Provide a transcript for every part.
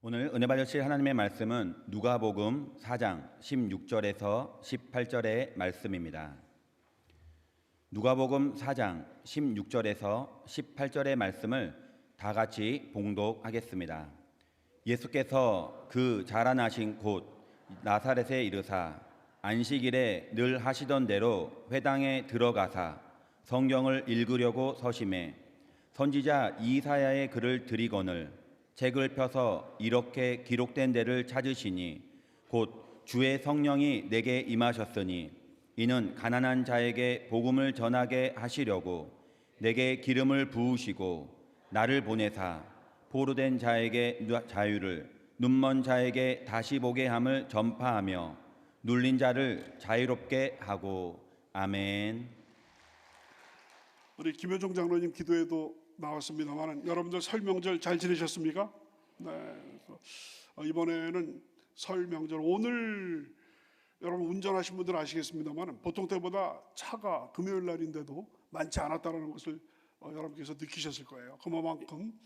오늘 은혜 받으실 하나님의 말씀은 누가복음 4장 16절에서 18절의 말씀입니다. 누가복음 4장 16절에서 18절의 말씀을 다 같이 봉독하겠습니다. 예수께서 그 자라나신 곳 나사렛에 이르사 안식일에 늘 하시던 대로 회당에 들어가사 성경을 읽으려고 서심해 선지자 이사야의 글을 들이거늘 책을 펴서 이렇게 기록된 데를 찾으시니 곧 주의 성령이 내게 임하셨으니 이는 가난한 자에게 복음을 전하게 하시려고 내게 기름을 부으시고 나를 보내사 포로된 자에게 자유를 눈먼 자에게 다시 보게 함을 전파하며 눌린 자를 자유롭게 하고. 아멘. 우리 김효종 장로님 기도에도 나왔습니다만 여러분들 설 명절 잘 지내셨습니까? 네. 이번에는 설 명절 오늘 여러분 운전하신 분들 아시겠습니다만 보통 때보다 차가 금요일 날인데도 많지 않았다는 것을 여러분께서 느끼셨을 거예요. 그만큼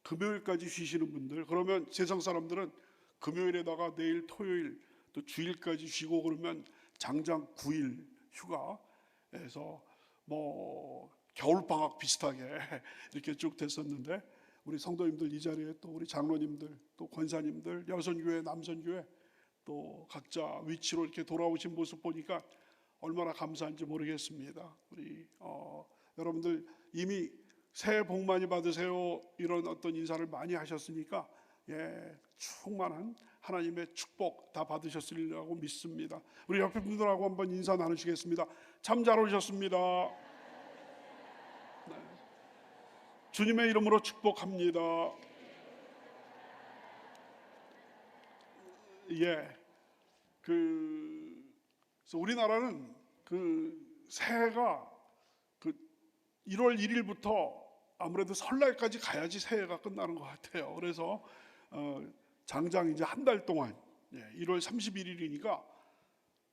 금요일까지 쉬시는 분들, 그러면 세상 사람들은 금요일에다가 내일 토요일 또 주일까지 쉬고 그러면 장장 9일 휴가에서 뭐 겨울방학 비슷하게 이렇게 쭉 됐었는데, 우리 성도님들 이 자리에 또 우리 장로님들 또 권사님들 여선교회 남선교회 또 각자 위치로 이렇게 돌아오신 모습 보니까 얼마나 감사한지 모르겠습니다. 우리 여러분들 이미 새해 복 많이 받으세요 이런 어떤 인사를 많이 하셨으니까 충만한 하나님의 축복 다 받으셨으리라고 믿습니다. 우리 옆에 분들하고 한번 인사 나누시겠습니다. 참 잘 오셨습니다. 네. 주님의 이름으로 축복합니다. 그래서 우리나라는 그 새해가 그 1월 1일부터 아무래도 설날까지 가야지 새해가 끝나는 것 같아요. 그래서 장장 이제 한 달 동안 1월 31일이니까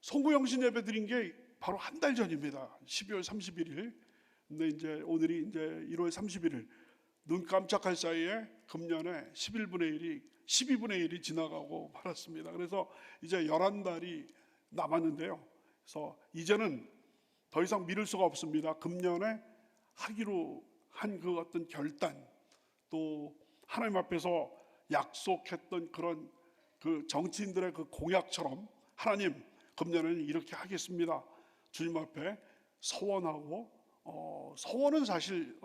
송구영신 예배 드린 게 바로 한 달 전입니다. 12월 31일. 근데 이제 오늘이 이제 1월 31일. 눈 깜짝할 사이에 금년에 12분의 1이 지나가고 말았습니다. 그래서 이제 11달이 남았는데요. 그래서 이제는 더 이상 미룰 수가 없습니다. 금년에 하기로 한 그 어떤 결단, 또 하나님 앞에서 약속했던 그런 그 정치인들의 그 공약처럼 하나님 금년에는 이렇게 하겠습니다. 주님 앞에 서원하고 서원은 사실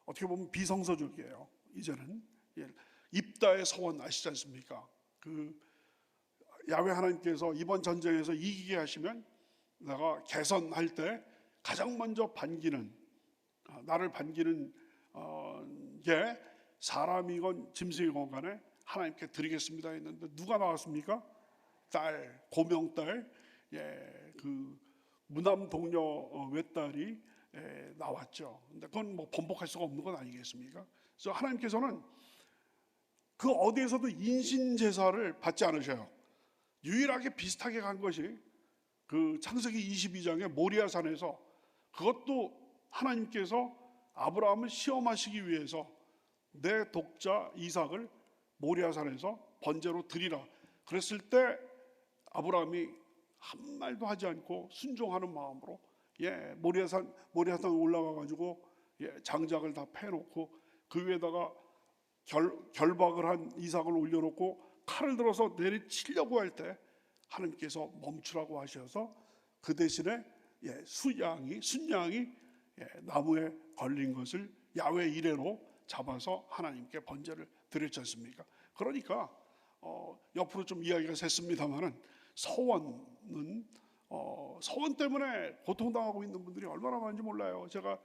어떻게 보면 비성서적이에요. 이제는 입다의 서원 아시지 않습니까? 그 야훼 하나님께서 이번 전쟁에서 이기게 하시면 내가 개선할 때 가장 먼저 나를 반기는 게 사람이건 짐승이건 간에 하나님께 드리겠습니다 했는데 누가 나왔습니까? 고명딸, 그 무남 동료 외딸이 나왔죠. 근데 그건 뭐 번복할 수가 없는 건 아니겠습니까? 그래서 하나님께서는 그 어디에서도 인신 제사를 받지 않으셔요. 유일하게 비슷하게 간 것이 그 창세기 22장의 모리아산에서, 그것도 하나님께서 아브라함을 시험하시기 위해서 내 독자 이삭을 모리아산에서 번제로 드리라 그랬을 때 아브라함이 한 말도 하지 않고 순종하는 마음으로 모리아산 올라가 가지고 장작을 다 패놓고 그 위에다가 결박을 한 이삭을 올려놓고 칼을 들어서 내리치려고 할 때 하나님께서 멈추라고 하셔서 그 대신에 순양이 나무에 걸린 것을 야훼 이레로 잡아서 하나님께 번제를 드렸지 않습니까? 그러니까 옆으로 좀 이야기가 샜습니다만은 서원 때문에 고통당하고 있는 분들이 얼마나 많은지 몰라요. 제가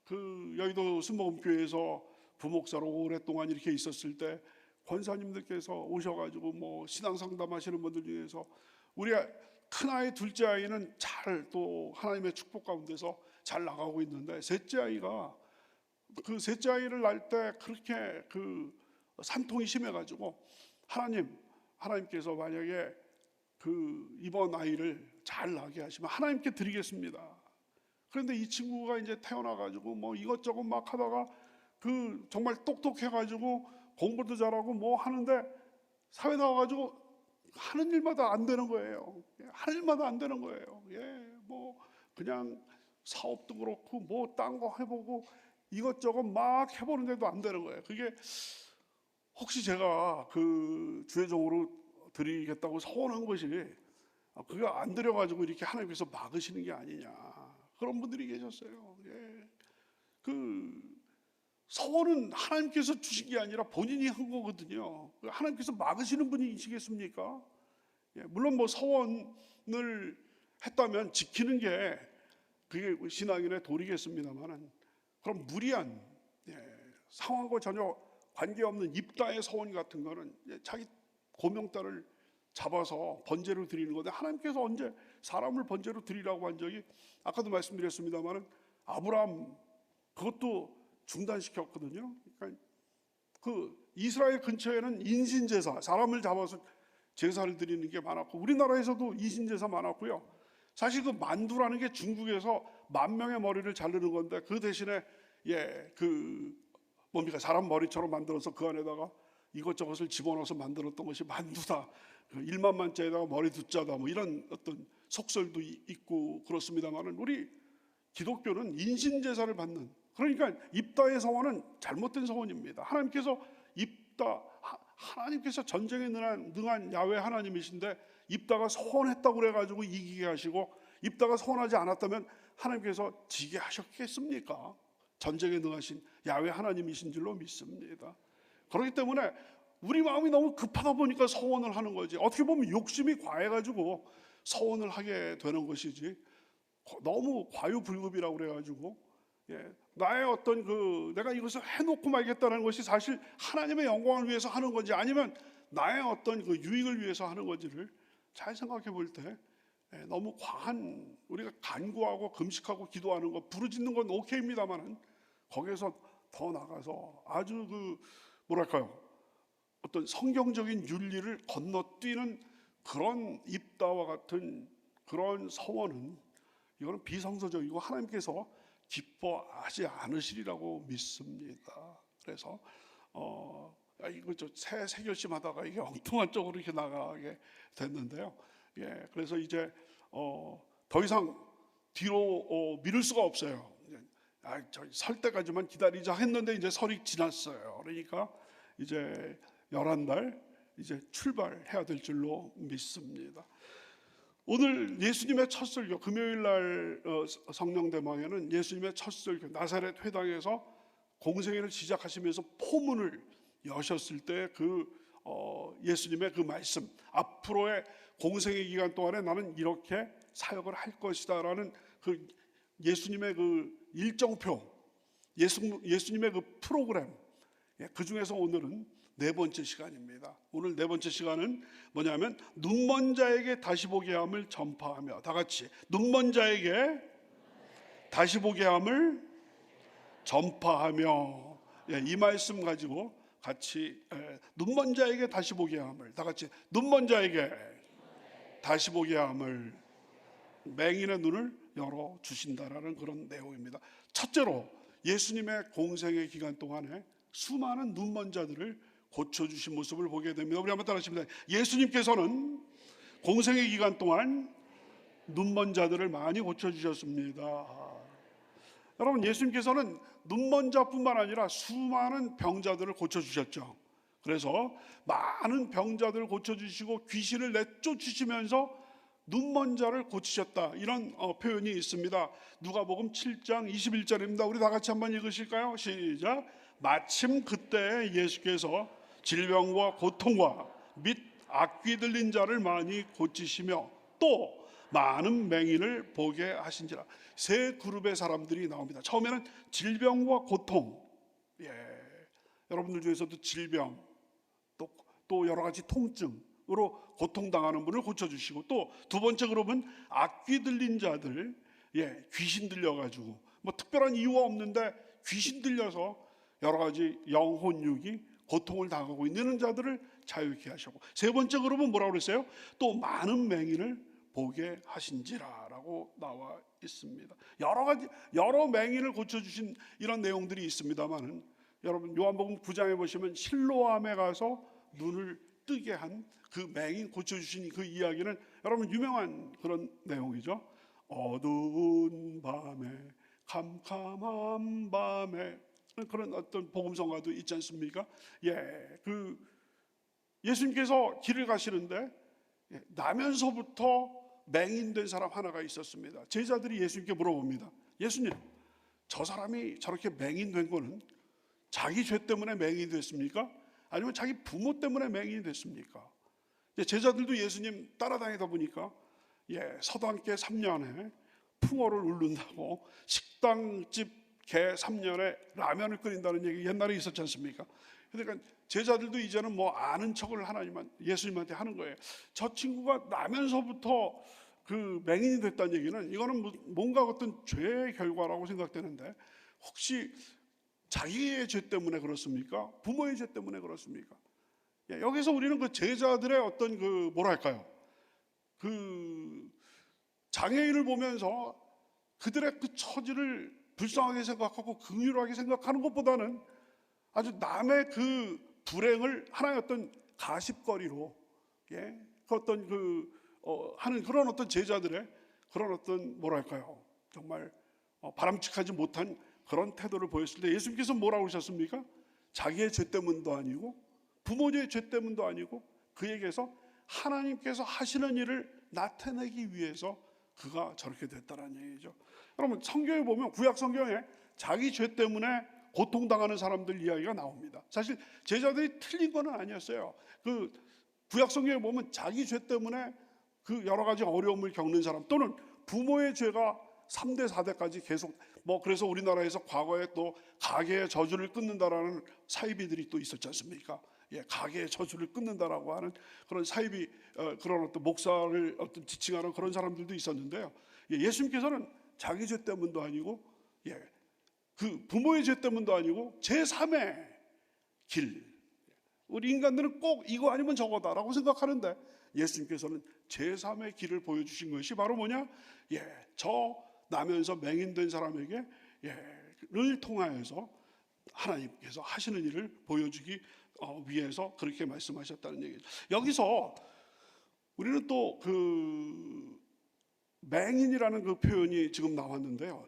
그 여의도 순복음교회에서 부목사로 오랫동안 이렇게 있었을 때 권사님들께서 오셔가지고 뭐 신앙 상담하시는 분들 중에서 우리 큰아이 둘째 아이는 잘 또 하나님의 축복 가운데서 잘 나가고 있는데 셋째 아이가 그 셋째 아이를 낳을 때 그렇게 그 산통이 심해가지고 하나님께서 만약에 그 이번 아이를 잘 나게 하시면 하나님께 드리겠습니다. 그런데 이 친구가 이제 태어나가지고 뭐 이것저것 막 하다가 그 정말 똑똑해가지고 공부도 잘하고 뭐 하는데 사회 나와가지고 하는 일마다 안 되는 거예요. 하는 일마다 안 되는 거예요. 뭐 그냥 사업도 그렇고 뭐 딴 거 해보고 이것저것 막 해보는데도 안 되는 거예요. 그게 혹시 제가 그 주회종으로 드리겠다고 서원한 것이 그게 안 드려가지고 이렇게 하나님께서 막으시는 게 아니냐, 그런 분들이 계셨어요. 그 서원은 하나님께서 주신 게 아니라 본인이 한 거거든요. 하나님께서 막으시는 분이시겠습니까? 물론 뭐 서원을 했다면 지키는 게 그게 신앙인의 도리겠습니다만은, 그럼 무리한 상황과 전혀 관계없는 입다의 서원 같은 거는 자기 고명따를 잡아서 번제로 드리는 건데, 하나님께서 언제 사람을 번제로 드리라고 한 적이, 아까도 말씀드렸습니다만은 아브라함 그것도 중단시켰거든요. 그러니까 그 이스라엘 근처에는 인신제사, 사람을 잡아서 제사를 드리는 게 많았고, 우리나라에서도 인신제사 많았고요. 사실 그 만두라는 게 중국에서 10,000명의 머리를 자르는 건데, 그 대신에 사람 머리처럼 만들어서 그 안에다가 이것저것을 집어넣어서 만들었던 것이 만두다, 1만만짜리에다가 머리 두자다, 뭐 이런 어떤 속설도 있고 그렇습니다만은, 우리 기독교는 인신제사를 받는, 그러니까 입다의 서원은 잘못된 서원입니다. 하나님께서 하나님께서 전쟁에 능한 야훼 하나님이신데, 입다가 서원했다고 그래가지고 이기게 하시고, 입다가 서원하지 않았다면 하나님께서 지게 하셨겠습니까? 전쟁에 능하신 야훼 하나님이신 줄로 믿습니다. 그렇기 때문에 우리 마음이 너무 급하다 보니까 서원을 하는 거지, 어떻게 보면 욕심이 과해가지고 서원을 하게 되는 것이지, 너무 과유불급이라고 그래가지고 나의 어떤 내가 이것을 해놓고 말겠다는 것이 사실 하나님의 영광을 위해서 하는 건지, 아니면 나의 어떤 유익을 위해서 하는 건지를 잘 생각해 볼 때, 너무 과한, 우리가 간구하고 금식하고 기도하는 거, 부르짖는 건 오케이입니다만은, 거기에서 더 나가서 아주 어떤 성경적인 윤리를 건너뛰는 그런 입다와 같은 그런 서원은, 이거는 비성서적이고 하나님께서 기뻐하지 않으시리라고 믿습니다. 그래서 이거 새 결심하다가 이게 엉뚱한 쪽으로 이렇게 나가게 됐는데요. 그래서 이제 더 이상 뒤로 미룰 수가 없어요. 설 때까지만 기다리자 했는데 이제 설이 지났어요. 그러니까 이제 11날 이제 출발해야 될 줄로 믿습니다. 오늘 예수님의 첫 설교, 금요일 날 성령대망에는 예수님의 첫 설교, 나사렛 회당에서 공생애를 시작하시면서 포문을 여셨을 때 예수님의 그 말씀, 앞으로의 공생애 기간 동안에 나는 이렇게 사역을 할 것이다라는 예수님의 일정표, 예수님의 프로그램, 그 중에서 오늘은 4번째 시간입니다. 오늘 4번째 시간은 뭐냐면, 눈먼 자에게 다시 보게 함을 전파하며, 다 같이 눈먼 자에게 다시 보게 함을 전파하며, 이 말씀 가지고 같이 눈먼 자에게 다시 보게 함을, 다 같이 눈먼 자에게 다시 보게 함을, 맹인의 눈을 열어 주신다라는 그런 내용입니다. 첫째로 예수님의 공생의 기간 동안에 수많은 눈먼 자들을 고쳐주신 모습을 보게 됩니다. 우리 한번 따라하십니다. 예수님께서는 공생의 기간 동안 눈먼 자들을 많이 고쳐주셨습니다. 여러분, 예수님께서는 눈먼 자뿐만 아니라 수많은 병자들을 고쳐주셨죠. 그래서 많은 병자들을 고쳐주시고 귀신을 내쫓으시면서 눈먼 자를 고치셨다, 이런 표현이 있습니다. 누가복음 7장 21절입니다. 우리 다 같이 한번 읽으실까요? 시작. 마침 그때 예수께서 질병과 고통과 및 악귀 들린 자를 많이 고치시며 또 많은 맹인을 보게 하신지라. 세 그룹의 사람들이 나옵니다. 처음에는 질병과 고통, 여러분들 중에서도 질병, 또 여러 가지 통증으로 고통당하는 분을 고쳐주시고, 또 두 번째 그룹은 악귀 들린 자들, 귀신 들려가지고 뭐 특별한 이유가 없는데 귀신 들려서 여러 가지 영혼육이 고통을 당하고 있는 자들을 자유케 하셨고, 세 번째 그룹은 뭐라고 그랬어요? 또 많은 맹인을 보게 하신지라라고 나와 있습니다. 여러 맹인을 고쳐주신 이런 내용들이 있습니다만은, 여러분 요한복음 9장에 보시면 실로암에 가서 눈을 뜨게 한 그 맹인 고쳐주신 그 이야기는 여러분 유명한 그런 내용이죠. 어두운 밤에 캄캄한 밤에 그런 어떤 복음성가도 있지 않습니까? 그 예수님께서 길을 가시는데 나면서부터 맹인된 사람 하나가 있었습니다. 제자들이 예수님께 물어봅니다. 예수님, 저 사람이 저렇게 맹인된 거는 자기 죄 때문에 맹인이 됐습니까? 아니면 자기 부모 때문에 맹인이 됐습니까? 제자들도 예수님 따라다니다 보니까 서당계 3년에 풍어를 울른다고 식당집 개 3년에 라면을 끓인다는 얘기 옛날에 있었지 않습니까? 그러니까 제자들도 이제는 뭐 아는 척을 예수님한테 하는 거예요. 저 친구가 나면서부터 그 맹인이 됐다는 얘기는 이거는 뭔가 어떤 죄의 결과라고 생각되는데 혹시 자기의 죄 때문에 그렇습니까? 부모의 죄 때문에 그렇습니까? 여기서 우리는 그 제자들의 어떤 그 뭐랄까요? 그 장애인을 보면서 그들의 그 처지를 불쌍하게 생각하고 긍휼하게 생각하는 것보다는 아주 남의 그 불행을 하나의 어떤 가십거리로 그 어떤 하는 그런 어떤 제자들의 그런 어떤 뭐랄까요? 정말 바람직하지 못한 그런 태도를 보였을 때 예수님께서 뭐라고 하셨습니까? 자기의 죄 때문도 아니고 부모의 죄 때문도 아니고 그에게서 하나님께서 하시는 일을 나타내기 위해서 그가 저렇게 됐다는 얘기죠. 여러분 성경에 보면 구약 성경에 자기 죄 때문에 고통당하는 사람들 이야기가 나옵니다. 사실 제자들이 틀린 건 아니었어요. 그 구약 성경에 보면 자기 죄 때문에 그 여러 가지 어려움을 겪는 사람 또는 부모의 죄가 3대 4대까지 계속 그래서 우리나라에서 과거에 또 가계의 저주를 끊는다라는 사이비들이 또 있었지 않습니까? 가계의 저주를 끊는다라고 하는 그런 사이비 그런 어떤 목사를 어떤 지칭하는 그런 사람들도 있었는데요. 예수님께서는 자기 죄 때문도 아니고 그 부모의 죄 때문도 아니고 제3의 길. 우리 인간들은 꼭 이거 아니면 저거다라고 생각하는데 예수님께서는 제3의 길을 보여주신 것이 바로 뭐냐? 저 나면서 맹인된 사람에게 를 통하여서 하나님께서 하시는 일을 보여주기 위해서 그렇게 말씀하셨다는 얘기죠. 여기서 우리는 또 그 맹인이라는 그 표현이 지금 나왔는데요.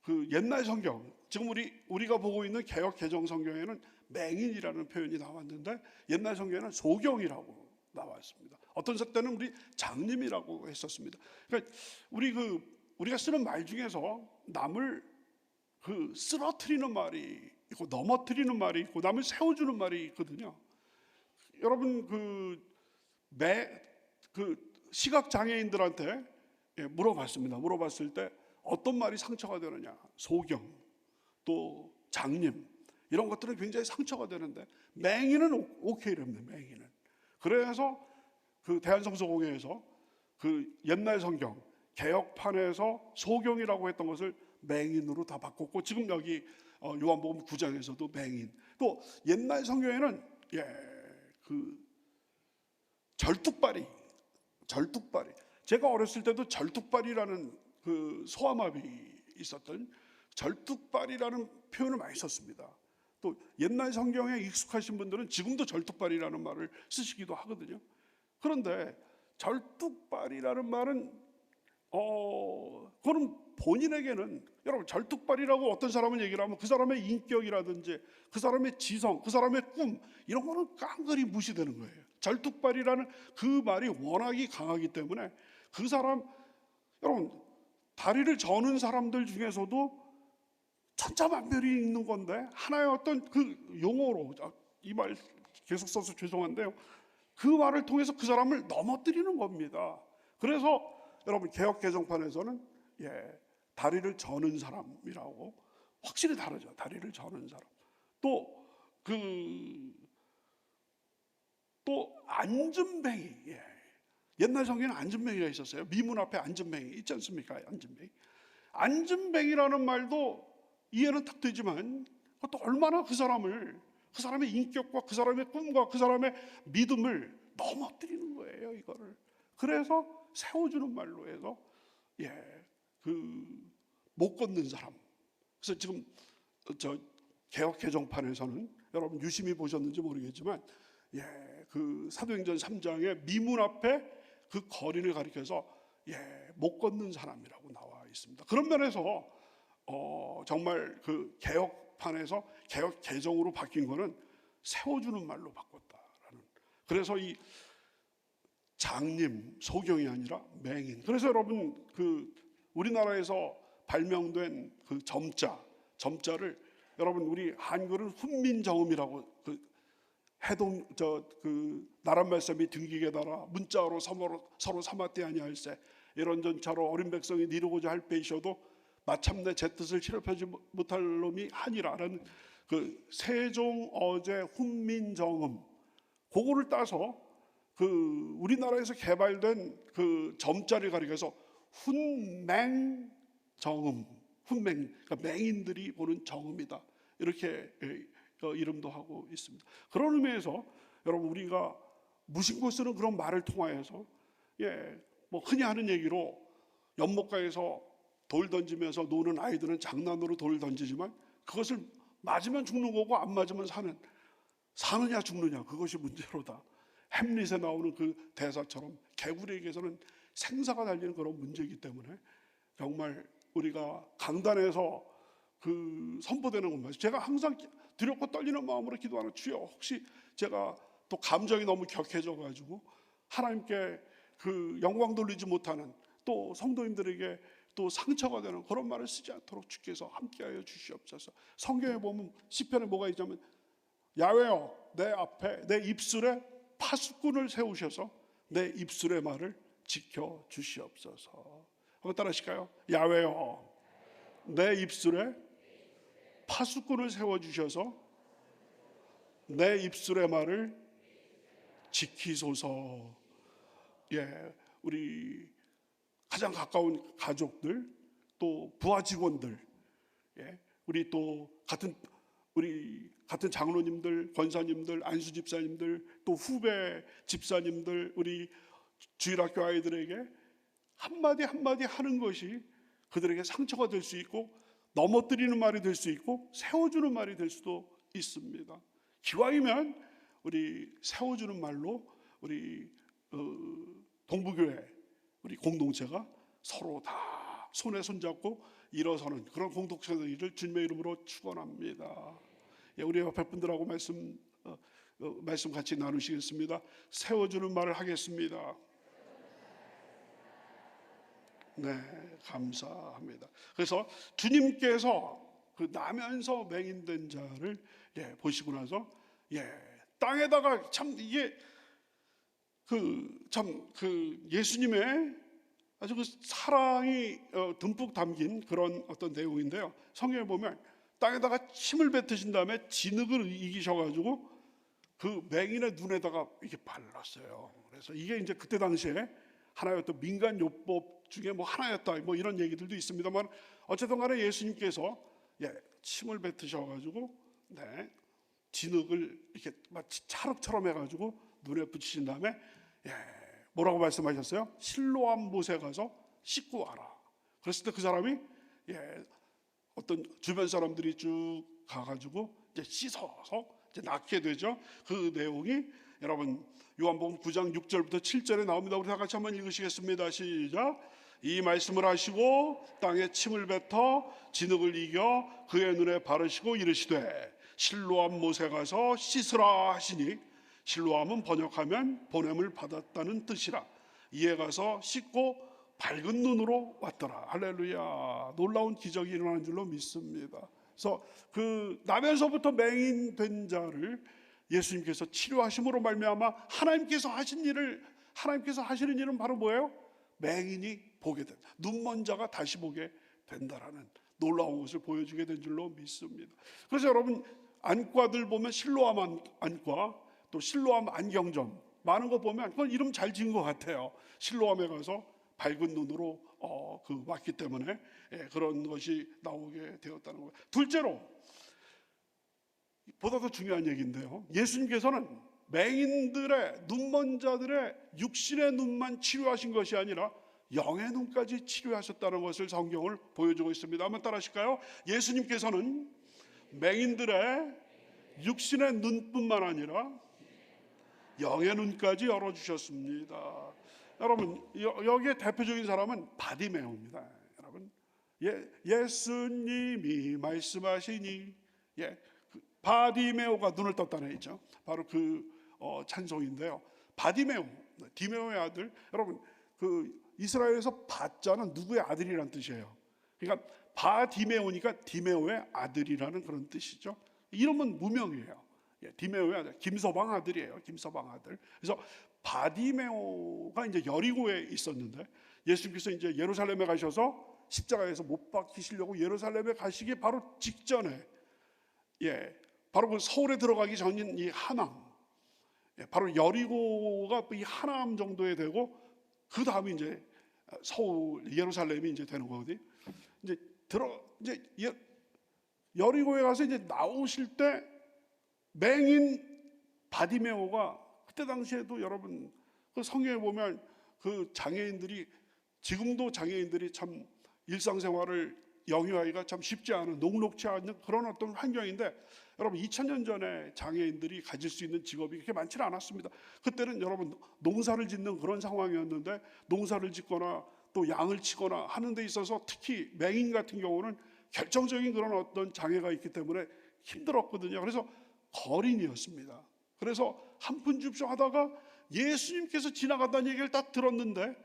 그 옛날 성경, 지금 우리가 보고 있는 개역 개정 성경에는 맹인이라는 표현이 나왔는데 옛날 성경에는 소경이라고 나왔습니다. 어떤 때는 우리 장님이라고 했었습니다. 그러니까 우리가 쓰는 말 중에서 남을 그 쓰러뜨리는 말이 있고 넘어뜨리는 말이 있고 남을 세워주는 말이 있거든요. 여러분 그 시각 장애인들한테 물어봤습니다. 물어봤을 때 어떤 말이 상처가 되느냐? 소경, 또 장님 이런 것들은 굉장히 상처가 되는데 맹인은 오케이랍니다. 맹인은. 그래서 그 대한성서공회에서 그 옛날 성경 개역판에서 소경이라고 했던 것을 맹인으로 다 바꿨고 지금 여기 요한복음 9장에서도 맹인. 또 옛날 성경에는 그 절뚝발이. 제가 어렸을 때도 절뚝발이라는 그 소아마비 있었던 절뚝발이라는 표현을 많이 썼습니다. 또 옛날 성경에 익숙하신 분들은 지금도 절뚝발이라는 말을 쓰시기도 하거든요. 그런데 절뚝발이라는 말은 그거는 본인에게는 여러분 절뚝발이라고 어떤 사람은 얘기를 하면 그 사람의 인격이라든지 그 사람의 지성, 그 사람의 꿈 이런 거는 깡그리 무시되는 거예요. 절뚝발이라는 그 말이 워낙이 강하기 때문에 그 사람 여러분 다리를 저는 사람들 중에서도 천차만별이 있는 건데 하나의 어떤 그 용어로 이 말 계속 써서 죄송한데요. 그 말을 통해서 그 사람을 넘어뜨리는 겁니다. 그래서 여러분 개역 개정판에서는 다리를 저는 사람이라고 확실히 다르죠. 다리를 저는 사람. 또 앉은뱅이. 옛날 성경에는 앉은뱅이가 있었어요. 미문 앞에 앉은뱅이 있지 않습니까? 앉은뱅이라는 말도 이해는 딱 되지만 그것도 얼마나 그 사람의 인격과 그 사람의 꿈과 그 사람의 믿음을 넘어뜨리는 거예요. 이거를. 그래서 세워주는 말로 해서 못 걷는 사람. 그래서 지금 저 개역 개정판에서는 여러분 유심히 보셨는지 모르겠지만 그 사도행전 3장의 미문 앞에 그 거리를 가리켜서 못 걷는 사람이라고 나와 있습니다. 그런 면에서 정말 그 개혁판에서 개혁 개정으로 바뀐 거는 세워주는 말로 바꿨다라는. 그래서 이 장님, 소경이 아니라 맹인. 그래서 여러분 그 우리나라에서 발명된 그 점자를 여러분 우리 한글은 훈민정음이라고 그 해동 그 나란 말씀이 등기게 달아 문자로 서로 삼았대 아니할세 이런 전차로 어린 백성이 이루고자 할 페이셔도 마참내 제 뜻을 실업하지 못할 놈이 하니라라는 그 세종 어제 훈민정음 그거를 따서 그 우리나라에서 개발된 그 점자를 가리켜서 훈맹정음, 그러니까 맹인들이 보는 정음이다 이렇게 이름도 하고 있습니다. 그런 의미에서 여러분 우리가 무심코 쓰는 그런 말을 통하여서 뭐 흔히 하는 얘기로 연못가에서 돌 던지면서 노는 아이들은 장난으로 돌 던지지만 그것을 맞으면 죽는 거고 안 맞으면 사느냐 죽느냐 그것이 문제로다. 햄릿에 나오는 그 대사처럼 개구리에게서는 생사가 달리는 그런 문제이기 때문에 정말 우리가 강단에서 그 선포되는 것만 제가 항상 두렵고 떨리는 마음으로 기도하는 주여 혹시 제가 또 감정이 너무 격해져 가지고 하나님께 그 영광 돌리지 못하는 또 성도님들에게 또 상처가 되는 그런 말을 쓰지 않도록 주께서 함께하여 주시옵소서. 성경에 보면 시편에 뭐가 있냐면 야훼여 내 앞에 내 입술에 파수꾼을 세우셔서 내 입술의 말을 지켜 주시옵소서. 한번 따라하실까요? 야훼여 내 입술에 파수꾼을 세워주셔서 내 입술의 말을 지키소서. 우리 가장 가까운 가족들 또 부하 직원들 우리 또 우리 같은 장로님들, 권사님들, 안수 집사님들, 또 후배 집사님들, 우리 주일학교 아이들에게 한마디 한마디 하는 것이 그들에게 상처가 될 수 있고 넘어뜨리는 말이 될 수 있고 세워주는 말이 될 수도 있습니다. 기왕이면 우리 세워주는 말로 우리 동부교회 우리 공동체가 서로 다 손에 손잡고 일어서는 그런 공동체 되기를 주님의 이름으로 축원합니다. 우리 옆에 분들하고 말씀 같이 나누시겠습니다. 세워주는 말을 하겠습니다. 네, 감사합니다. 그래서 주님께서 그 나면서 맹인된 자를 보시고 나서 땅에다가 참 이게 그 예수님의 아주 그 사랑이 듬뿍 담긴 그런 어떤 내용인데요. 성경에 보면 땅에다가 침을 뱉으신 다음에 진흙을 이기셔가지고 그 맹인의 눈에다가 이렇게 발랐어요. 그래서 이게 이제 그때 당시에 하나의 어떤 민간 요법 중에 뭐 하나였다 뭐 이런 얘기들도 있습니다만 어쨌든 간에 예수님께서 침을 뱉으셔가지고 진흙을 이렇게 마치 찰흙처럼 해가지고 눈에 붙이신 다음에 뭐라고 말씀하셨어요? 실로암 못에 가서 씻고 와라. 그랬을 때 그 사람이 어떤 주변 사람들이 쭉 가가지고 이제 씻어서 이제 낫게 되죠. 그 내용이 여러분 요한복음 9장 6절부터 7절에 나옵니다. 우리 다 같이 한번 읽으시겠습니다. 시작. 이 말씀을 하시고 땅에 침을 뱉어 진흙을 이겨 그의 눈에 바르시고 이르시되 실로암 못에 가서 씻으라 하시니 실로암은 번역하면 보냄을 받았다는 뜻이라. 이에 가서 씻고 밝은 눈으로 왔더라. 할렐루야. 놀라운 기적이 일어나는 줄로 믿습니다. 그래서 그 나면서부터 맹인 된 자를 예수님께서 치료하심으로 말미암아 하나님께서 하시는 일은 바로 뭐예요? 맹인이 보게 된다. 눈먼 자가 다시 보게 된다라는 놀라운 것을 보여주게 된 줄로 믿습니다. 그래서 여러분 안과들 보면 실로암 안과 또 실로암 안경점 많은 거 보면 그건 이름 잘 지은 것 같아요. 실로암에 가서 밝은 눈으로 왔기 때문에 그런 것이 나오게 되었다는 거예요. 둘째로 보다 더 중요한 얘기인데요. 예수님께서는 맹인들의 눈먼 자들의 육신의 눈만 치료하신 것이 아니라 영의 눈까지 치료하셨다는 것을 성경을 보여주고 있습니다. 한번 따라하실까요? 예수님께서는 맹인들의 육신의 눈뿐만 아니라 영의 눈까지 열어주셨습니다. 여러분, 여기에 대표적인 사람은 바디메오입니다. 여러분, 예수님이 말씀하시니, 바디메오가 눈을 떴다는 얘기죠. 바로 그 찬송인데요. 바디메오, 디메오의 아들. 여러분, 그 이스라엘에서 바자는 누구의 아들이라는 뜻이에요. 그러니까 바디메오니까 디메오의 아들이라는 그런 뜻이죠. 이름은 무명이에요. 디메오의 아들, 김서방 아들이에요. 김서방 아들. 그래서 바디메오가 이제 여리고에 있었는데, 예수님께서 이제 예루살렘에 가셔서 십자가에서 못 박히시려고 예루살렘에 가시기 바로 직전에, 바로 그 서울에 들어가기 전인 이 하남, 바로 여리고가 이 하남 정도에 되고, 그 다음에 이제 서울 예루살렘이 이제 되는 거거든요. 이제 여리고에 가서 이제 나오실 때 맹인 바디메오가, 그때 당시에도 여러분 그 성경에 보면 그 장애인들이, 지금도 장애인들이 참 일상생활을 영위하기가 참 쉽지 않은, 녹록치 않은 그런 어떤 환경인데, 여러분 2000년 전에 장애인들이 가질 수 있는 직업이 그렇게 많지는 않았습니다. 그때는 여러분 농사를 짓는 그런 상황이었는데, 농사를 짓거나 또 양을 치거나 하는 데 있어서 특히 맹인 같은 경우는 결정적인 그런 어떤 장애가 있기 때문에 힘들었거든요. 그래서 거린이었습니다. 그래서 한 푼 줍쇼 하다가 예수님께서 지나가다는 얘기를 딱 들었는데,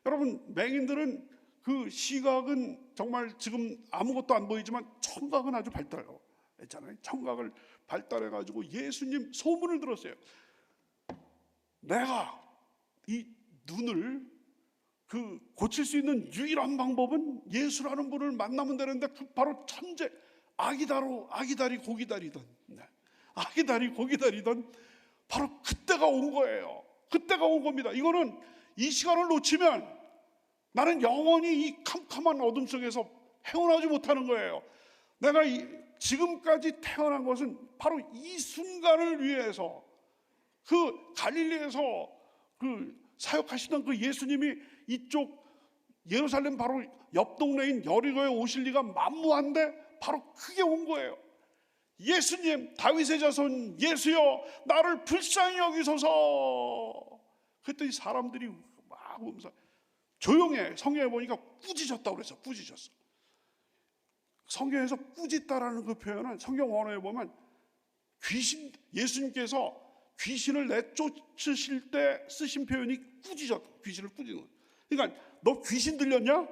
여러분 맹인들은 그 시각은 정말 지금 아무것도 안 보이지만 청각은 아주 발달했잖아요. 청각을 발달해 가지고 예수님 소문을 들었어요. 내가 이 눈을 그 고칠 수 있는 유일한 방법은 예수라는 분을 만나면 되는데, 그 바로 천재, 아기다리 고기다리던, 아기다리 고기다리던 바로 그때가 온 거예요. 그때가 온 겁니다. 이거는 이 시간을 놓치면 나는 영원히 이 캄캄한 어둠 속에서 헤어나지 못하는 거예요. 내가 지금까지 태어난 것은 바로 이 순간을 위해서, 그 갈릴리에서 그 사역하시던 그 예수님이 이쪽 예루살렘 바로 옆 동네인 여리고에 오실 리가 만무한데 바로 그게 온 거예요. 예수님, 다윗의 자손 예수여, 나를 불쌍히 여기소서. 그랬더니 사람들이 막 보면서, 조용해. 성경에 보니까 꾸짖었다고 그랬어. 꾸짖었어. 성경에서 꾸짖다라는 그 표현은 성경 원어에 보면 예수님께서 귀신을 내쫓으실 때 쓰신 표현이 꾸짖었다. 귀신을 꾸짖는 거예요. 그러니까 너 귀신 들렸냐?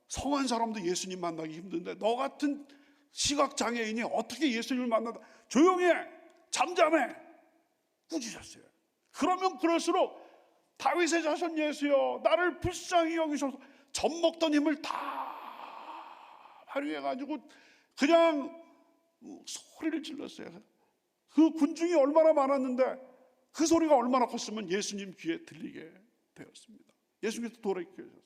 성한 사람도 예수님 만나기 힘든데 너 같은 시각장애인이 어떻게 예수님을 만나다. 조용해, 잠잠해. 꾸짖었어요. 그러면 그럴수록 다윗의 자손 예수여, 나를 불쌍히 여기소서. 젖먹던 힘을 다 발휘해가지고 그냥 소리를 질렀어요. 그 군중이 얼마나 많았는데 그 소리가 얼마나 컸으면 예수님 귀에 들리게 되었습니다. 예수님께서 돌이키셨어요.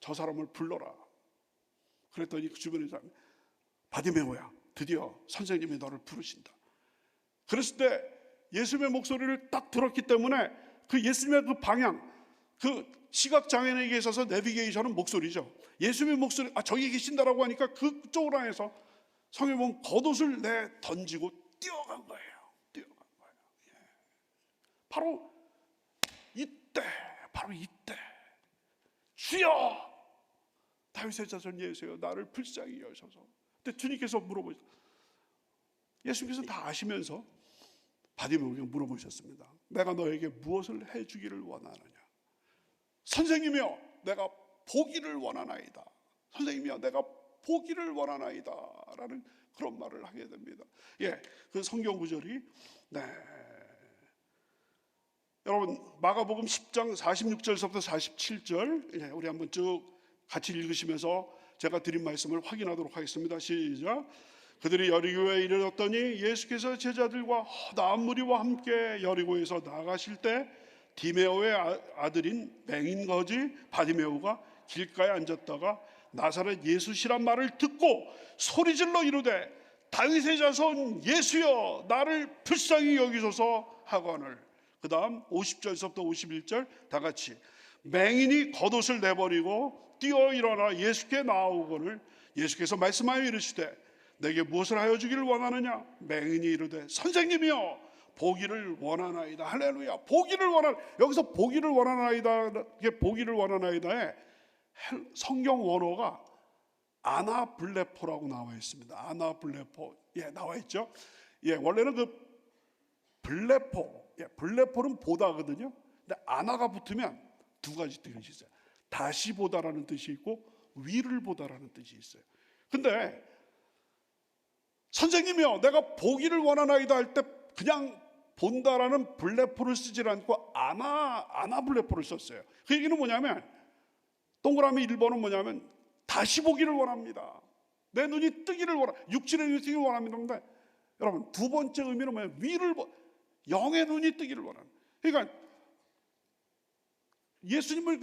저 사람을 불러라. 그랬더니 그 주변의 사람이, 바디메오야, 드디어 선생님이 너를 부르신다. 그랬을 때 예수님의 목소리를 딱 들었기 때문에 그 예수님의 그 방향, 그 시각장애인에게 있어서 내비게이션은 목소리죠. 예수님의 목소리, 저기 계신다라고 하니까 그쪽으로 향해서 성경에 보면 겉옷을 내 던지고 뛰어간 거예요. 뛰어간 거예요. 바로 이때 주여, 다윗의 자손 예수여, 나를 불쌍히 여기소서. 근데 주님께서 물어보셨어요. 예수님께서 다 아시면서 바디메오에게 물어보셨습니다. 내가 너에게 무엇을 해주기를 원하느냐? 선생님이여, 내가 보기를 원하나이다. 선생님이여, 내가 보기를 원하나이다. 라는 그런 말을 하게 됩니다. 그 성경 구절이, 여러분 마가복음 10장 46절부터 47절, 우리 한번 쭉 같이 읽으시면서 제가 드린 말씀을 확인하도록 하겠습니다. 시작. 그들이 여리고에 이르렀더니 예수께서 제자들과 허다한 무리와 함께 여리고에서 나가실 때 디메오의 아들인 맹인 거지 바디메오가 길가에 앉았다가 나사렛 예수시란 말을 듣고 소리질러 이르되 다윗의 자손 예수여, 나를 불쌍히 여기소서 하거늘. 그 다음 50절부터 51절 다 같이. 맹인이 겉옷을 내버리고 뛰어 일어나 예수께 나아오거늘 예수께서 말씀하여 이르시되 내게 무엇을 하여 주기를 원하느냐? 맹인이 이르되 선생님이여, 보기를 원하나이다. 할렐루야. 보기를 원한, 여기서 보기를 원하나이다, 이게 보기를 원하나이다에 성경 원어가 아나블레포라고 나와 있습니다. 아나블레포, 나와 있죠. 원래는 그 블레포, 블레포는 보다거든요. 근데 아나가 붙으면 두 가지 뜻이 있어요. 다시 보다라는 뜻이 있고 위를 보다라는 뜻이 있어요. 근데 선생님이요, 내가 보기를 원하나이다 할 때 그냥 본다라는 블레포를 쓰지 않고 아나블레포를 썼어요. 그 얘기는 뭐냐면, 동그라미 1번은 뭐냐면 다시 보기를 원합니다. 내 눈이 뜨기를 육신의 눈이 뜨기를 원합니다. 근데 여러분, 두 번째 의미는 뭐냐면 영의 눈이 뜨기를 원합니다. 그러니까 예수님을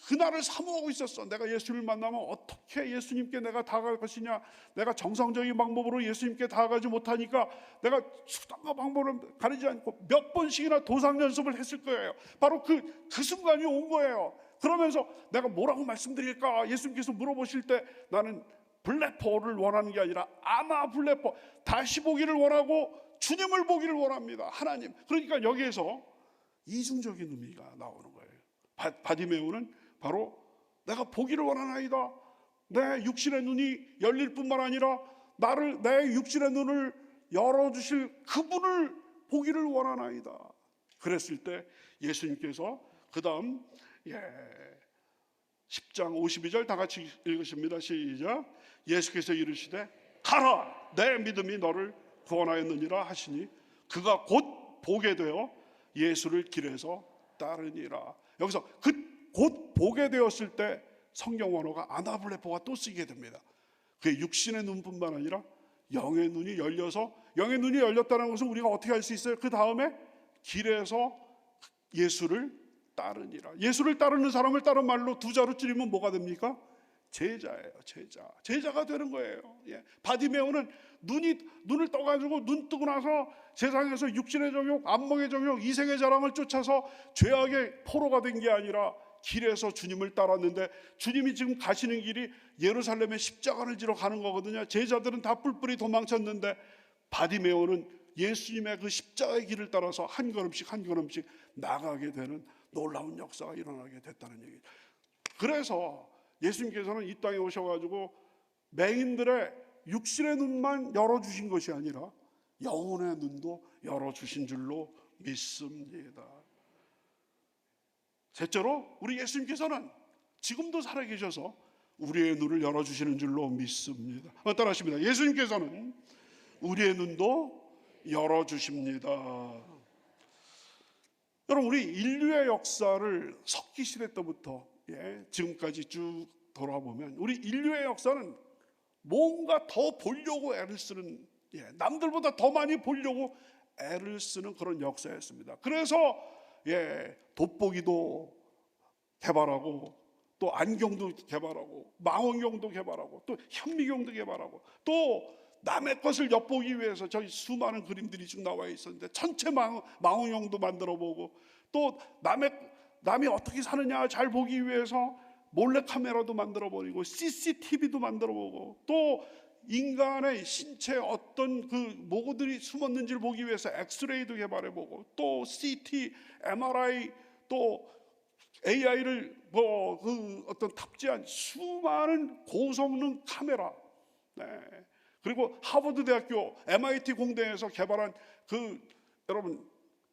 그날을 사모하고 있었어. 내가 예수를 만나면 어떻게 예수님께 내가 다가갈 것이냐. 내가 정상적인 방법으로 예수님께 다가가지 못하니까 내가 수단과 방법을 가리지 않고 몇 번씩이나 도상 연습을 했을 거예요. 바로 그 순간이 온 거예요. 그러면서 내가 뭐라고 말씀드릴까? 예수님께서 물어보실 때 나는 블레포를 원하는 게 아니라 아나블레포, 다시 보기를 원하고 주님을 보기를 원합니다. 하나님. 그러니까 여기에서 이중적인 의미가 나오는 거예요. 바디메오는 바로 내가 보기를 원하나이다. 내 육신의 눈이 열릴 뿐만 아니라 내 육신의 눈을 열어주실 그분을 보기를 원하나이다. 그랬을 때 예수님께서 그 다음 10장 52절 다 같이 읽으십니다. 시작. 예수께서 이르시되 가라, 내 믿음이 너를 구원하였느니라 하시니 그가 곧 보게 되어 예수를 길에서 따르니라. 여기서 곧 보게 되었을 때 성경 원어가 아나블레포가 또 쓰게 됩니다. 그게 육신의 눈뿐만 아니라 영의 눈이 열려서, 영의 눈이 열렸다는 것은 우리가 어떻게 할 수 있어요? 그 다음에 길에서 예수를 따르니라. 예수를 따르는 사람을 다른 말로 두 자로 줄이면 뭐가 됩니까? 제자예요. 제자가 되는 거예요. 바디메오는 눈을 떠가지고 눈 뜨고 나서 세상에서 육신의 정욕, 안목의 정욕, 이생의 자랑을 쫓아서 죄악의 포로가 된 게 아니라 길에서 주님을 따랐는데, 주님이 지금 가시는 길이 예루살렘에 십자가를 지러 가는 거거든요. 제자들은 다 뿔뿔이 도망쳤는데 바디메오는 예수님의 그 십자가의 길을 따라서 한 걸음씩 한 걸음씩 나가게 되는 놀라운 역사가 일어나게 됐다는 얘기죠. 그래서 예수님께서는 이 땅에 오셔가지고 맹인들의 육신의 눈만 열어주신 것이 아니라 영혼의 눈도 열어주신 줄로 믿습니다. 셋째로, 우리 예수님께서는 지금도 살아계셔서 우리의 눈을 열어주시는 줄로 믿습니다. 따라하십니다. 예수님께서는 우리의 눈도 열어주십니다. 여러분, 우리 인류의 역사를 석기시대 때부터 지금까지 쭉 돌아보면 우리 인류의 역사는 뭔가 더 보려고 애를 쓰는, 남들보다 더 많이 보려고 애를 쓰는 그런 역사였습니다. 그래서 돋보기도 개발하고, 또 안경도 개발하고, 망원경도 개발하고, 또 현미경도 개발하고, 또 남의 것을 엿보기 위해서 저희 수많은 그림들이 지금 나와 있었는데 전체 망원경도 만들어보고, 또 남이 어떻게 사느냐 잘 보기 위해서 몰래카메라도 만들어버리고, CCTV도 만들어보고, 또 인간의 신체에 어떤 그 모고들이 숨었는지를 보기 위해서 엑스레이도 개발해보고, 또 CT, MRI, 또 AI를 어떤 탑재한 수많은 고성능 카메라, 그리고 하버드 대학교, MIT 공대에서 개발한 여러분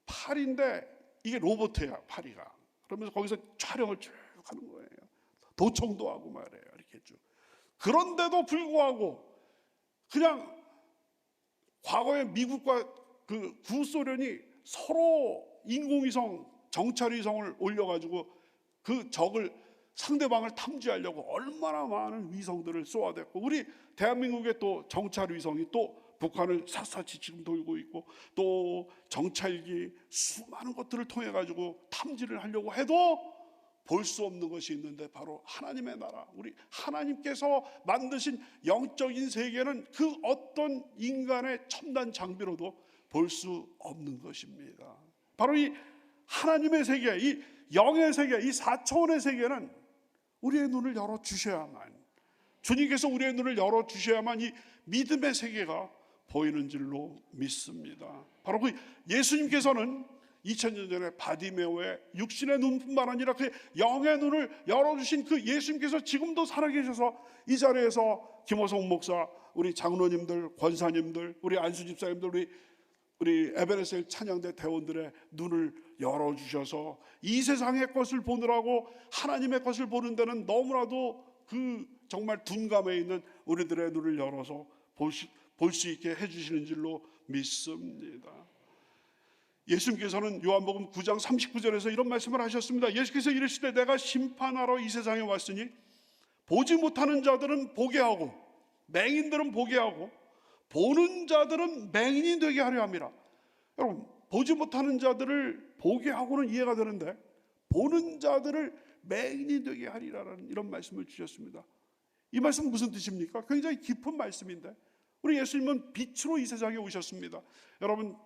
팔인데 이게 로봇이야, 팔이가. 그러면서 거기서 촬영을 쭉 하는 거예요. 도청도 하고 말이에요, 이렇게 쭉. 그런데도 불구하고 그냥 과거에 미국과 그 구소련이 서로 인공위성, 정찰위성을 올려가지고 그 적을, 상대방을 탐지하려고 얼마나 많은 위성들을 쏘아댔고, 우리 대한민국의 또 정찰위성이 또 북한을 샅샅이 지금 돌고 있고, 또 정찰기 수많은 것들을 통해 가지고 탐지를 하려고 해도 볼 수 없는 것이 있는데, 바로 하나님의 나라, 우리 하나님께서 만드신 영적인 세계는 그 어떤 인간의 첨단 장비로도 볼 수 없는 것입니다. 바로 이 하나님의 세계, 이 영의 세계, 이 4차원의 세계는 우리의 눈을 열어주셔야만, 주님께서 우리의 눈을 열어주셔야만 이 믿음의 세계가 보이는 줄로 믿습니다. 바로 그 예수님께서는 2000년 전에 바디메오의 육신의 눈뿐만 아니라 그 영의 눈을 열어주신 그 예수님께서 지금도 살아계셔서 이 자리에서 김호성 목사, 우리 장로님들, 권사님들, 우리 안수 집사님들, 우리 에베레셀 찬양대 대원들의 눈을 열어주셔서 이 세상의 것을 보느라고 하나님의 것을 보는 데는 너무나도 그 정말 둔감해 있는 우리들의 눈을 열어서 볼 수 있게 해주시는 줄로 믿습니다. 예수님께서는 요한복음 9장 39절에서 이런 말씀을 하셨습니다. 예수께서 이르시되 내가 심판하러 이 세상에 왔으니 보지 못하는 자들은 보게 하고 맹인들은 보게 하고 보는 자들은 맹인이 되게 하려 함이라. 여러분, 보지 못하는 자들을 보게 하고는 이해가 되는데 보는 자들을 맹인이 되게 하리라는 이런 말씀을 주셨습니다. 이 말씀은 무슨 뜻입니까? 굉장히 깊은 말씀인데 우리 예수님은 빛으로 이 세상에 오셨습니다. 여러분,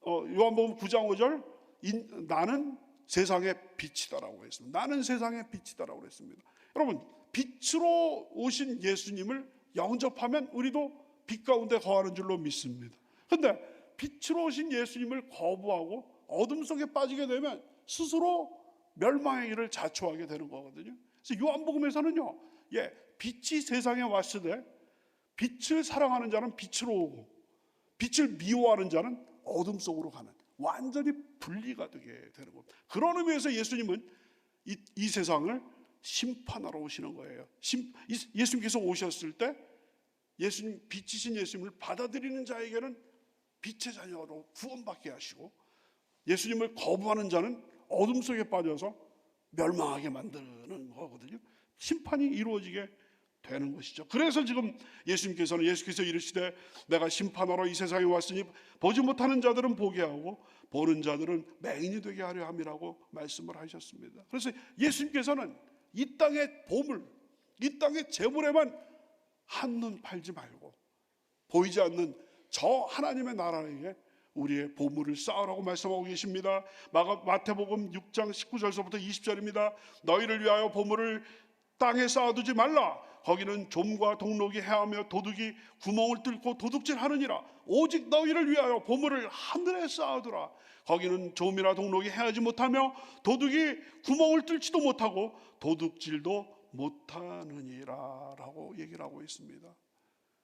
요한복음 9장 5절 나는 세상의 빛이다라고 했습니다. 나는 세상의 빛이다라고 했습니다. 여러분, 빛으로 오신 예수님을 영접하면 우리도 빛 가운데 거하는 줄로 믿습니다. 그런데 빛으로 오신 예수님을 거부하고 어둠 속에 빠지게 되면 스스로 멸망의 길을 자초하게 되는 거거든요. 그래서 요한복음에서는요, 빛이 세상에 왔을 때 빛을 사랑하는 자는 빛으로 오고 빛을 미워하는 자는 어둠 속으로 가는 완전히 분리가 되게 되는 겁니다. 그런 의미에서 예수님은 이 세상을 심판하러 오시는 거예요. 예수님께서 오셨을 때 예수님, 빛이신 예수님을 받아들이는 자에게는 빛의 자녀로 구원받게 하시고 예수님을 거부하는 자는 어둠 속에 빠져서 멸망하게 만드는 거거든요. 심판이 이루어지게 되는 것이죠. 그래서 지금 예수께서 이르시되 내가 심판하러 이 세상에 왔으니 보지 못하는 자들은 보게 하고 보는 자들은 맹인이 되게 하려 함이라고 말씀을 하셨습니다. 그래서 예수님께서는 이 땅의 보물, 이 땅의 재물에만 한눈 팔지 말고 보이지 않는 저 하나님의 나라에 우리의 보물을 쌓으라고 말씀하고 계십니다. 마태복음 6장 19절서부터 20절입니다. 너희를 위하여 보물을 땅에 쌓아두지 말라. 거기는 좀과 동록이 해하며 도둑이 구멍을 뚫고 도둑질하느니라. 오직 너희를 위하여 보물을 하늘에 쌓아두라. 거기는 좀이나 동록이 해하지 못하며 도둑이 구멍을 뚫지도 못하고 도둑질도 못하느니라 라고 얘기를 하고 있습니다.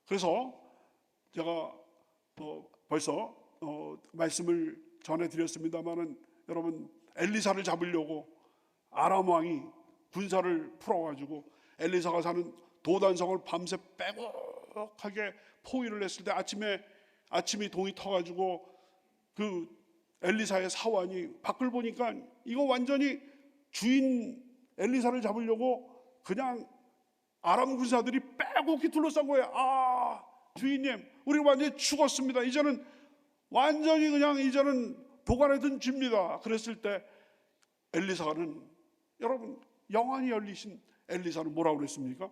그래서 제가 벌써 말씀을 전해드렸습니다마는 여러분, 엘리사를 잡으려고 아람 왕이 군사를 풀어가지고 엘리사가 사는 도단성을 밤새 빼곡하게 포위를 했을 때 아침이 동이 터가지고 그 엘리사의 사환이 밖을 보니까 이거 완전히 주인 엘리사를 잡으려고 그냥 아람 군사들이 빼곡히 둘러싼 거예요. 아, 주인님, 우리 완전히 죽었습니다. 이제는 완전히 그냥 이제는 도관에 든 쥐입니다. 그랬을 때 엘리사는, 여러분, 영안이 열리신 엘리사는 뭐라고 그랬습니까?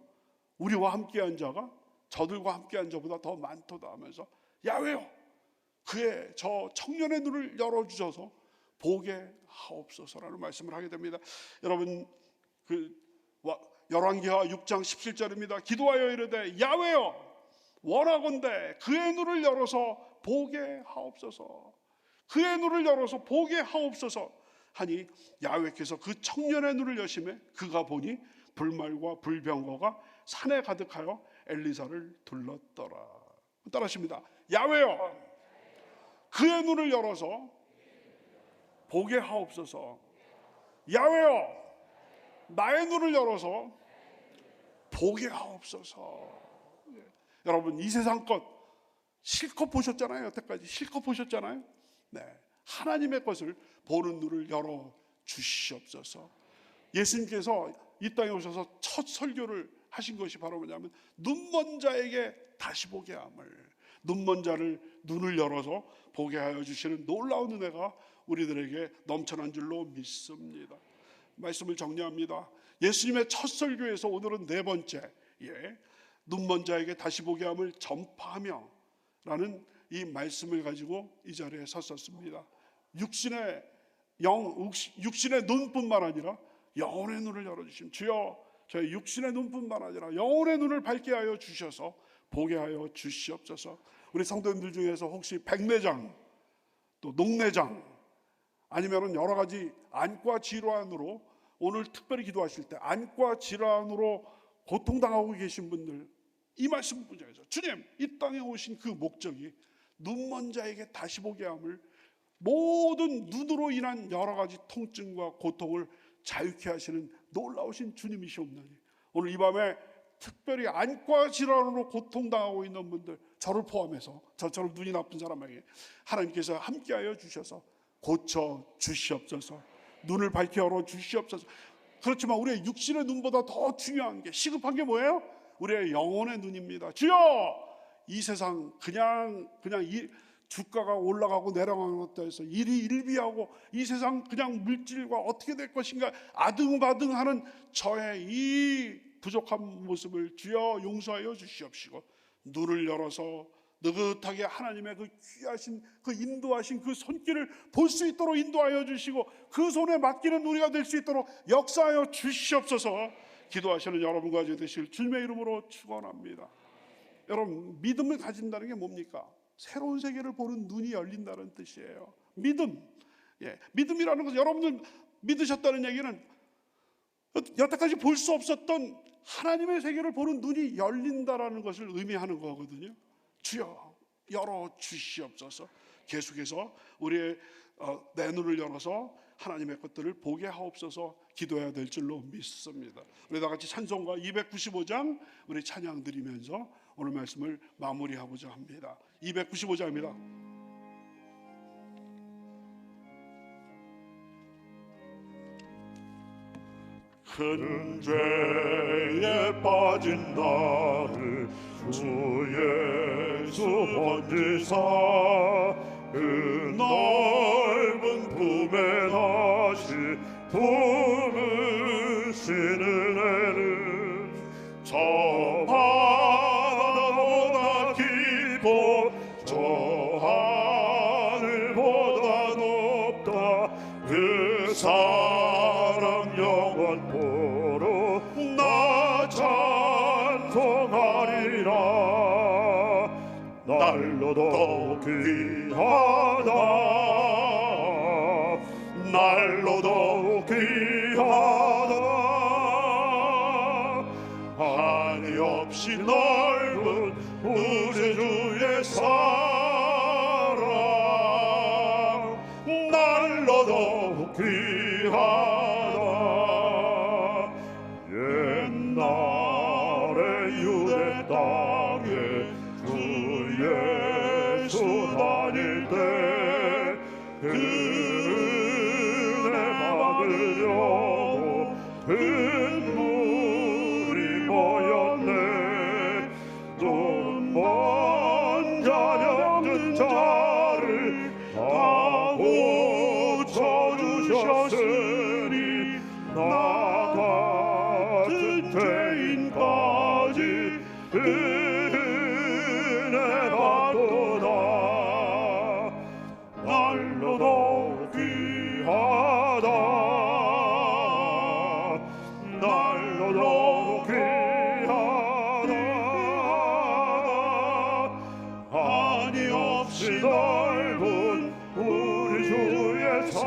우리와 함께한 자가 저들과 함께한 자보다 더 많도다 하면서 야훼여, 그의 저 청년의 눈을 열어주셔서 보게 하옵소서라는 말씀을 하게 됩니다. 여러분, 열왕기하 6장 17절입니다. 기도하여 이르되 야훼여 원하건대 그의 눈을 열어서 보게 하옵소서. 그의 눈을 열어서 보게 하옵소서 하니 야훼께서 그 청년의 눈을 여심해 그가 보니 불말과 불병거가 산에 가득하여 엘리사를 둘렀더라. 따라하십니다. 야훼여 그의 눈을 열어서 보게 하옵소서. 야훼여 나의 눈을 열어서 보게 하옵소서. 여러분, 이 세상 것 실컷 보셨잖아요. 여태까지 실컷 보셨잖아요. 네, 하나님의 것을 보는 눈을 열어 주시옵소서. 예수님께서 이 땅에 오셔서 첫 설교를 하신 것이 바로 뭐냐면 눈먼 자에게 다시 보게 함을, 눈먼 자를 눈을 열어서 보게 하여 주시는 놀라운 은혜가 우리들에게 넘쳐난 줄로 믿습니다. 말씀을 정리합니다. 예수님의 첫 설교에서 오늘은 네 번째, 눈먼 자에게 다시 보게 함을 전파하며 라는 이 말씀을 가지고 이 자리에 섰었습니다. 육신의 눈뿐만 아니라 영혼의 눈을 열어주심. 주여, 저희 육신의 눈뿐만 아니라 영혼의 눈을 밝게 하여 주셔서 보게 하여 주시옵소서. 우리 성도님들 중에서 혹시 백내장, 또 녹내장, 아니면은 여러 가지 안과 질환으로 오늘 특별히 기도하실 때 안과 질환으로 고통당하고 계신 분들, 이 말씀 분장해서 주님, 이 땅에 오신 그 목적이 눈먼 자에게 다시 보게 함을, 모든 눈으로 인한 여러 가지 통증과 고통을 자유케 하시는 놀라우신 주님이시옵나니 오늘 이 밤에 특별히 안과 질환으로 고통당하고 있는 분들, 저를 포함해서 저처럼 눈이 나쁜 사람에게 하나님께서 함께하여 주셔서 고쳐 주시옵소서. 눈을 밝게 열어 주시옵소서. 그렇지만 우리의 육신의 눈보다 더 중요한 게, 시급한 게 뭐예요? 우리의 영혼의 눈입니다. 주여, 이 세상 그냥 이 주가가 올라가고 내려가는 것도 해서 일이 일비하고 이 세상 그냥 물질과 어떻게 될 것인가 아등바등하는 저의 이 부족한 모습을 주여 용서하여 주시옵시고, 눈을 열어서 느긋하게 하나님의 그 귀하신 그 인도하신 그 손길을 볼 수 있도록 인도하여 주시고, 그 손에 맡기는 우리가 될 수 있도록 역사하여 주시옵소서. 기도하시는 여러분과 저 되실 주님의 이름으로 축원합니다. 여러분, 믿음을 가진다는 게 뭡니까? 새로운 세계를 보는 눈이 열린다는 뜻이에요. 믿음. 믿음이라는 것은, 여러분들 믿으셨다는 얘기는 여태까지 볼 수 없었던 하나님의 세계를 보는 눈이 열린다라는 것을 의미하는 거거든요. 주여 열어 주시옵소서. 계속해서 우리의 내 눈을 열어서 하나님의 것들을 보게 하옵소서 기도해야 될 줄로 믿습니다. 우리 다 같이 찬송가 295장 우리 찬양 드리면서 오늘 말씀을 마무리하고자 합니다. 295장입니다. 큰 죄에 빠진 나를 주 예수 번지사 그 넓은 품에 다시 품으시는 애는 저 바다보다 깊고 저 하늘보다 높다. 그 사랑 영원 보러 나 찬송하리라. 날로도 귀하다. 날로도 귀하다. 한이 없이 넓은 우리 주의 사랑. 날로도 귀하다. 옛날에 유대 땅에 주 예수 다닐 때 그 은혜 받으려고 큰 물이 모였네. 눈먼 자병든 자를 다 고쳐주셨으니 나 같은 죄인까지 은혜 받도다. 날로도 귀하다. 날로도 귀하다. 한이 없이 넓은 우리 주의 사랑.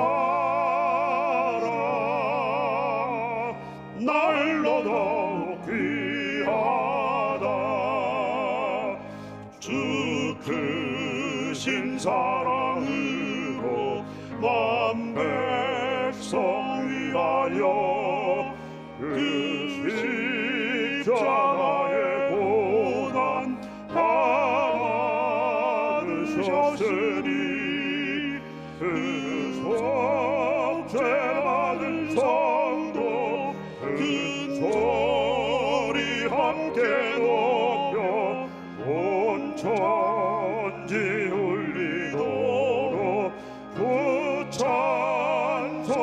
날로도 귀하다. 주 크신 사랑으로 만 백성 위하여 그 십자가의 고난 받으셨으니 그 속죄 받은 성도 그 소리 함께 높여 온 천지 울리도록 그 찬송하리라.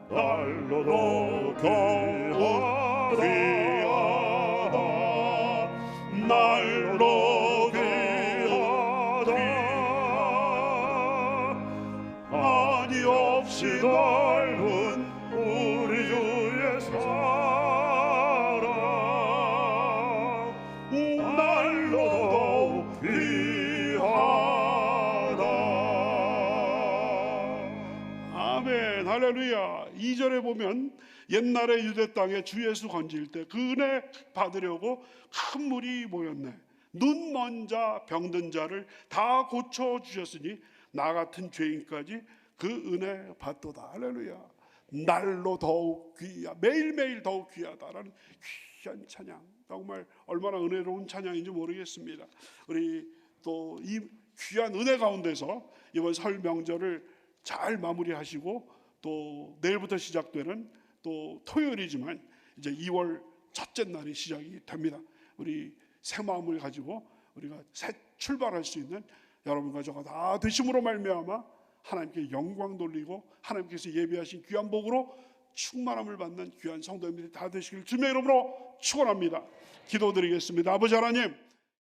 날로도 귀하다. 날로 귀하다. 한이 없이 넓은 우리 주의 사랑. 아멘, 할렐루야. 2절에 보면 옛날에 유대 땅에 주 예수 건질 때 그 은혜 받으려고 큰 물이 모였네. 눈 먼 자 병든 자를 다 고쳐 주셨으니 나 같은 죄인까지 그 은혜 받도다. 할렐루야. 날로 더욱 귀하, 매일매일 더욱 귀하다라는 귀한 찬양, 정말 얼마나 은혜로운 찬양인지 모르겠습니다. 우리 또 이 귀한 은혜 가운데서 이번 설 명절을 잘 마무리하시고 또 내일부터 시작되는 또 토요일이지만 이제 2월 첫째 날이 시작이 됩니다. 우리 새 마음을 가지고 우리가 새 출발할 수 있는 여러분과 저가 다 되심으로 말미암아 하나님께 영광 돌리고 하나님께서 예비하신 귀한 복으로 충만함을 받는 귀한 성도님들이 다 되시길 주님의 이름으로 축원합니다. 기도드리겠습니다. 아버지 하나님,